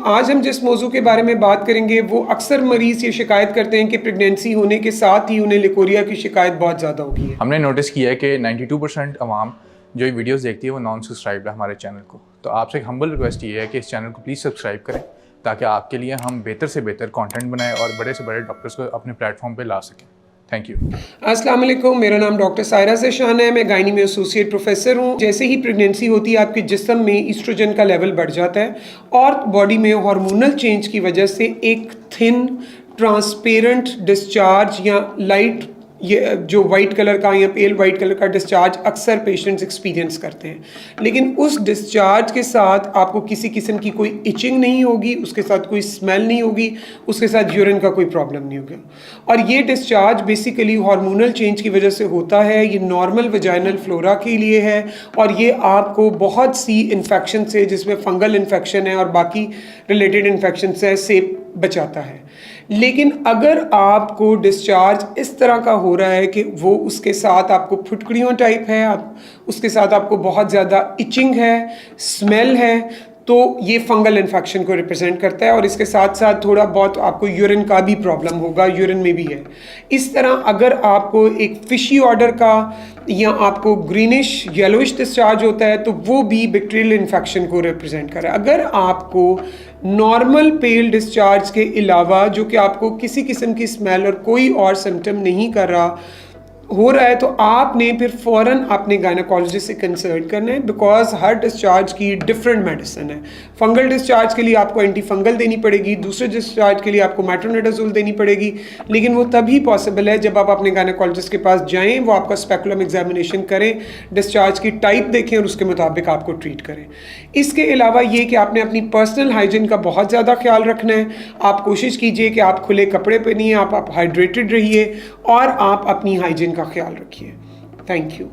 आज हम जिस मौजू के बारे में बात करेंगे वो अक्सर मरीज़ ये शिकायत करते हैं कि प्रेगनेंसी होने के साथ ही उन्हें लिकोरिया की शिकायत बहुत ज़्यादा होगी है। हमने नोटिस किया है कि 92% अवाम जो ये वीडियोस देखती है वो नॉन सब्सक्राइब है हमारे चैनल को। तो आपसे एक हम्बल रिक्वेस्ट ये है कि इस चैनल को प्लीज़ सब्सक्राइब करें ताकि आपके लिए हम बेहतर से बेहतर कंटेंट बनाएं और बड़े से बड़े डॉक्टर्स को अपने प्लेटफॉर्म पे ला सकें। Thank you. अस्सलाम वालेकुम, मेरा नाम डॉक्टर सायरा ज़ेशान है। मैं गायनी में एसोसिएट प्रोफेसर हूँ। जैसे ही प्रेगनेंसी होती है आपके जिस्म में ईस्ट्रोजन का लेवल बढ़ जाता है और बॉडी में हार्मोनल चेंज की वजह से एक थिन ट्रांसपेरेंट डिस्चार्ज या लाइट ये जो वाइट कलर का या पेल वाइट कलर का डिस्चार्ज अक्सर पेशेंट्स एक्सपीरियंस करते हैं। लेकिन उस डिस्चार्ज के साथ आपको किसी किस्म की कोई इचिंग नहीं होगी, उसके साथ कोई स्मेल नहीं होगी, उसके साथ यूरिन का कोई प्रॉब्लम नहीं होगा। और ये डिस्चार्ज बेसिकली हार्मोनल चेंज की वजह से होता है। ये नॉर्मल वजाइनल फ्लोरा के लिए है और ये आपको बहुत सी इन्फेक्शन से, जिसमें फंगल इन्फेक्शन है और बाकी रिलेटेड इन्फेक्शन से बचाता है। लेकिन अगर आपको डिस्चार्ज इस तरह का हो रहा है कि वो उसके साथ आपको फुटकड़ियों टाइप है, आप उसके साथ आपको बहुत ज़्यादा इचिंग है, स्मेल है, तो ये फंगल इन्फेक्शन को रिप्रेजेंट करता है और इसके साथ साथ थोड़ा बहुत आपको यूरिन का भी प्रॉब्लम होगा, यूरिन में भी है। इस तरह अगर आपको एक फिशी ऑर्डर का या आपको ग्रीनिश येलोइश डिस्चार्ज होता है तो वो भी बैक्टीरियल इन्फेक्शन को रिप्रेजेंट कर रहा है। अगर आपको नॉर्मल पेल डिस्चार्ज के अलावा, जो कि आपको किसी किस्म की स्मेल और कोई और सिम्टम नहीं कर रहा हो रहा है, तो आपने फिर फ़ौरन अपने गायनेकोलॉजिस्ट से कंसल्ट करना है, बिकॉज हर डिस्चार्ज की डिफरेंट मेडिसिन है। फंगल डिस्चार्ज के लिए आपको एंटी फंगल देनी पड़ेगी, दूसरे डिस्चार्ज के लिए आपको मेट्रोनिडाजोल देनी पड़ेगी। लेकिन वो तभी पॉसिबल है जब आप अपने गायनेकोलॉजिस्ट के पास जाएं, वो आपका स्पेकुलम एग्जामिनेशन करें, डिस्चार्ज की टाइप देखें और उसके मुताबिक आपको ट्रीट करें। इसके अलावा ये कि आपने अपनी पर्सनल हाइजीन का बहुत ज़्यादा ख्याल रखना है। आप कोशिश कीजिए कि आप खुले कपड़े पहनिए, आप हाइड्रेटेड रहिए और आप अपनी हाइजीन का ख्याल रखिए। Thank you.